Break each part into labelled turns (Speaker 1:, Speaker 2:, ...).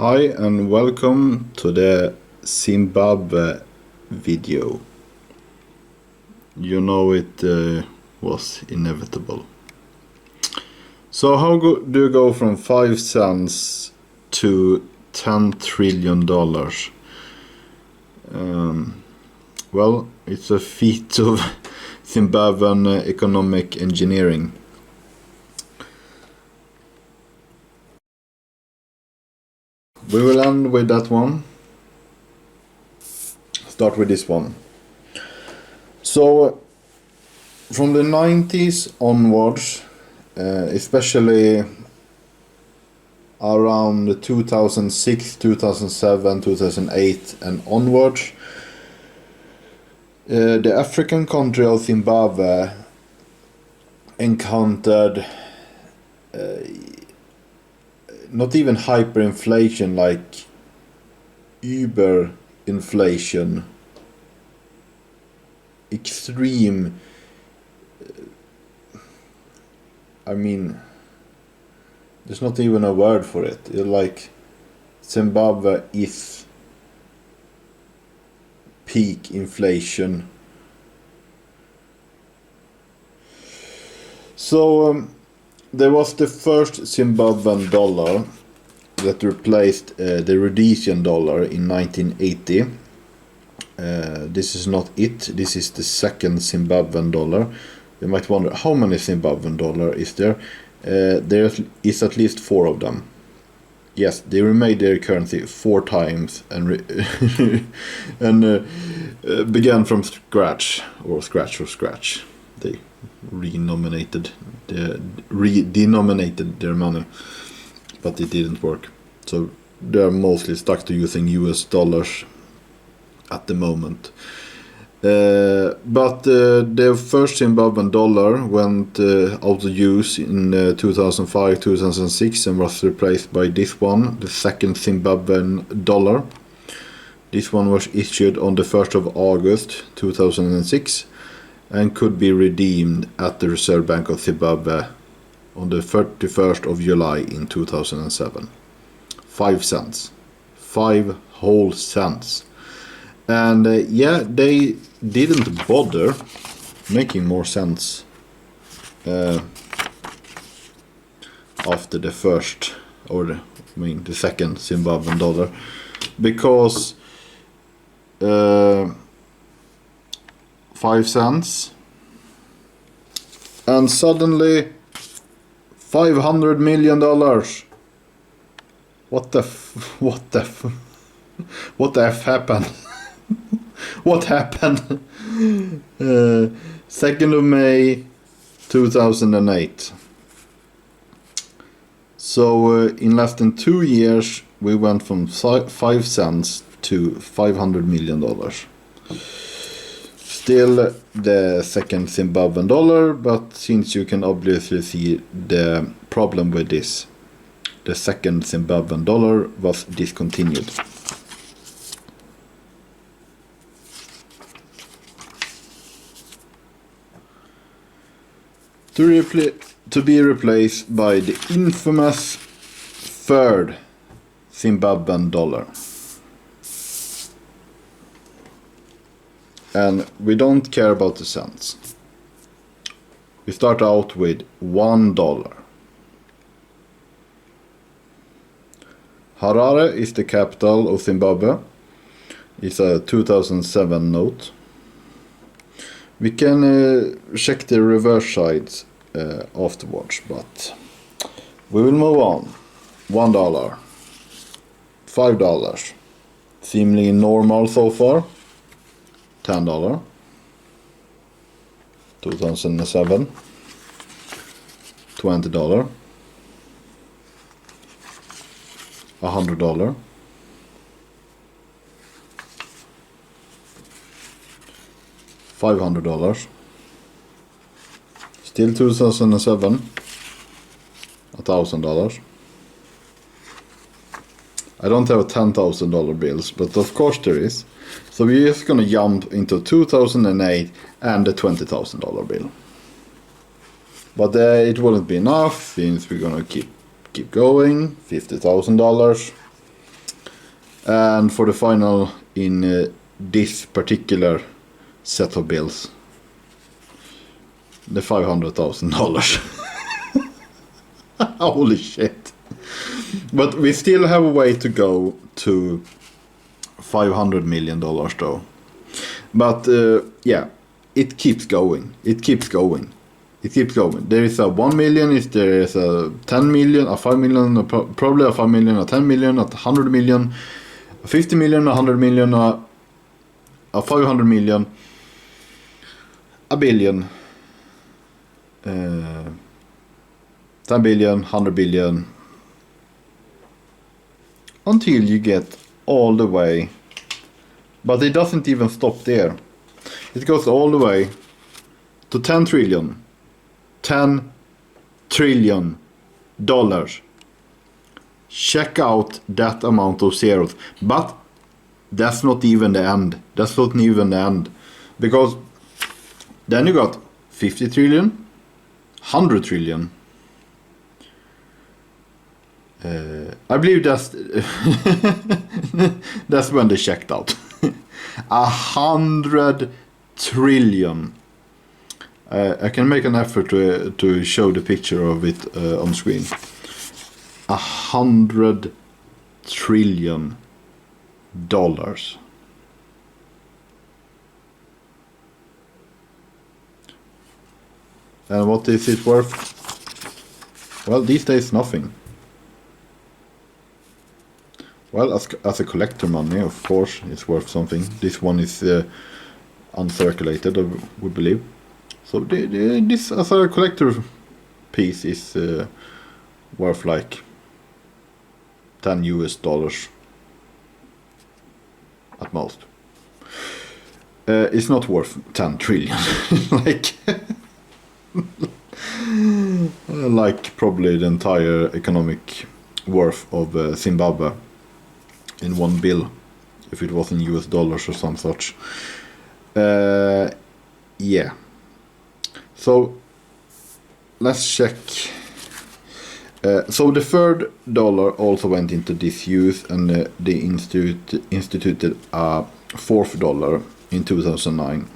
Speaker 1: Hi and welcome to the Zimbabwe video. You know it was inevitable. So how do you go from 5 cents to $10 trillion? Well, it's a feat of Zimbabwean economic engineering. We will end with that one. Start with this one. So, from the 90s onwards, especially around 2006, 2007, 2008 and onwards, the African country of Zimbabwe encountered not even hyperinflation, like Hyperinflation, extreme, I mean, there's not even a word for it. It's like Zimbabwe is peak inflation. So there was the first Zimbabwean dollar that replaced the Rhodesian dollar in 1980. This is not it. This is the second Zimbabwean dollar. You might wonder, how many Zimbabwean dollar is there? There is at least 4 of them. Yes, they remade their currency 4 times and began from scratch. They denominated their money, but it didn't work. So they are mostly stuck to using US dollars at the moment. But the first Zimbabwean dollar went out of use in 2005-2006 and was replaced by this one, the second Zimbabwean dollar. This one was issued on the 1st of August 2006 and could be redeemed at the Reserve Bank of Zimbabwe on the 31st of July in 2007. 5 cents. 5 whole cents. And yeah, they didn't bother making more sense after the first, or the second Zimbabwean dollar, because 5 cents and suddenly $500 million. What the F happened? What happened? 2nd of May 2008. So in less than 2 years we went from 5 cents to $500 million. Still the second Zimbabwean dollar, but since you can obviously see the problem with this, the second Zimbabwean dollar was discontinued. To be replaced by the infamous third Zimbabwean dollar. And we don't care about the cents. We start out with $1. Harare is the capital of Zimbabwe. It's a 2007 note. We can check the reverse sides afterwards, but we will move on. $1, $5, seemingly normal so far. $10, 2007, $20, $100, $500, still 2007, $1,000. I don't have $10,000 bills, but of course there is. So we're just gonna jump into 2008 and the $20,000 bill. But it wouldn't be enough, since we're gonna keep going. $50,000, And for the final in this particular set of bills, the $500,000. Holy shit. But we still have a way to go to $500 million though. But yeah, it keeps going. It keeps going. It keeps going. There is a 1 million, there is a 10 million, a 5 million, probably a 5 million, a 10 million, a 100 million, a 50 million, a 100 million, a 500 million, a billion, 10 billion, 100 billion, until you get all the way. But it doesn't even stop there. It goes all the way to 10 trillion. 10 trillion dollars. Check out that amount of zeros. But that's not even the end. That's not even the end. Because then you got 50 trillion, 100 trillion. I believe that's that's when they checked out. 100 trillion. I can make an effort to show the picture of it on screen. 100 trillion dollars. And what is it worth? Well, these days nothing. Well, as a collector money, of course, it's worth something. This one is uncirculated, we believe. So this, as a collector piece, is worth like $10 at most. It's not worth 10 trillion, like probably the entire economic worth of Zimbabwe in one bill, if it was in US dollars or some such. Yeah. So let's check. So the third dollar also went into disuse, and they instituted a fourth dollar in 2009,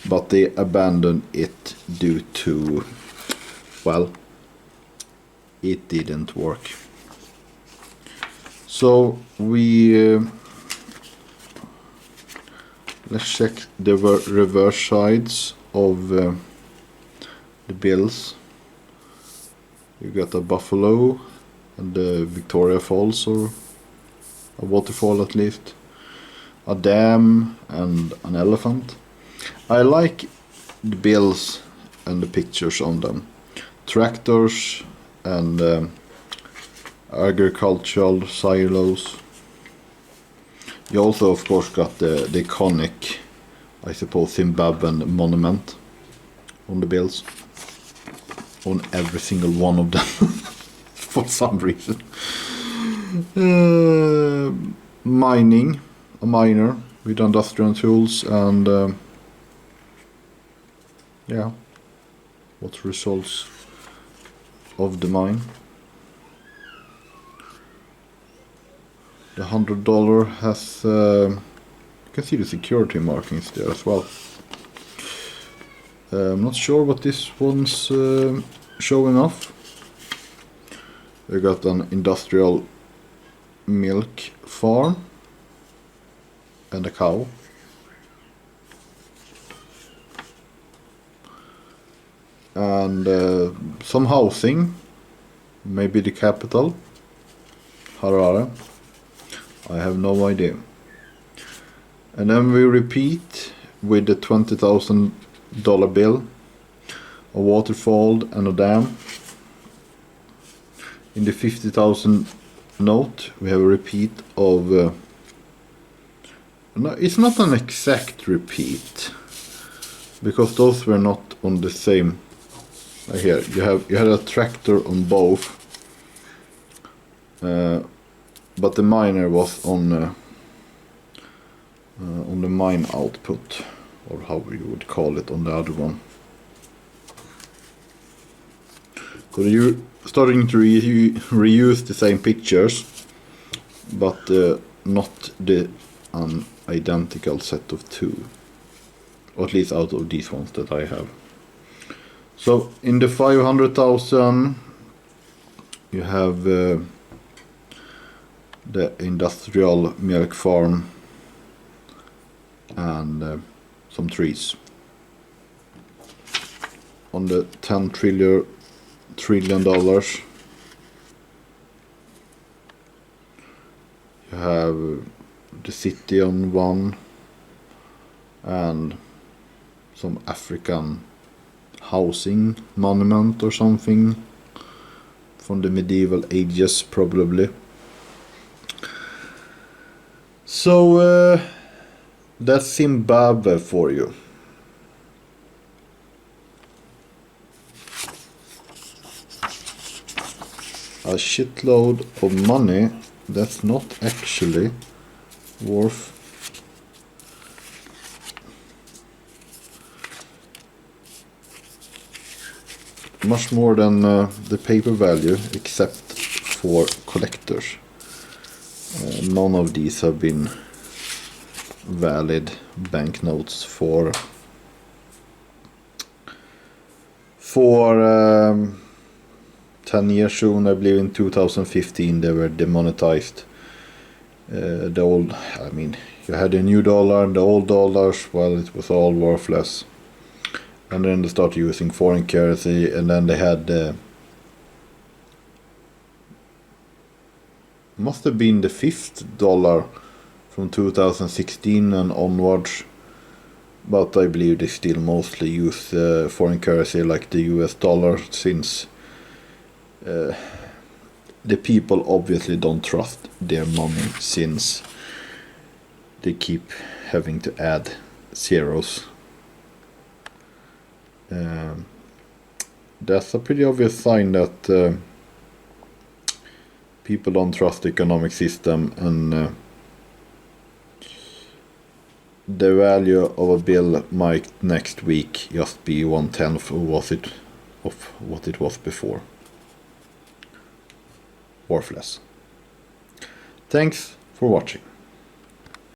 Speaker 1: but they abandoned it due to, well, it didn't work. So we let's check the reverse sides of the bills. You got a buffalo and the Victoria Falls, or a waterfall at least, a dam and an elephant. I like the bills and the pictures on them. Tractors and agricultural silos. You also, of course, got the iconic, I suppose, Zimbabwean monument on the bills. On every single one of them, for some reason. Mining, a miner with industrial tools, and yeah, what results of the mine. The $100 has, you can see the security markings there as well. I'm not sure what this one's showing off. We got an industrial milk farm and a cow. And some housing, maybe the capital, Harare. I have no idea. And then we repeat with the $20,000 bill, a waterfall and a dam. In the 50,000 note we have a repeat of no, it's not an exact repeat, because those were not on the same. Here you had a tractor on both, but the miner was on the mine output, or how you would call it on the other one. So you're starting to reuse the same pictures, but not the identical set of two, or at least out of these ones that I have. So in the 500,000 you have the industrial milk farm and some trees. On the $10 trillion you have the city on one and some African housing monument or something from the medieval ages probably. So that's Zimbabwe for you. A shitload of money that's not actually worth much more than the paper value, except for collectors. None of these have been valid banknotes for 10 years soon. I believe in 2015 they were demonetized. The old, I mean, you had a new dollar and the old dollars, well, it was all worthless. And then they started using foreign currency, and then they had must have been the fifth dollar from 2016 and onwards, but I believe they still mostly use foreign currency like the US dollar, since the people obviously don't trust their money, since they keep having to add zeros. That's a pretty obvious sign that people don't trust the economic system, and the value of a bill might next week just be 1/10 of what it was before. Worthless. Thanks for watching.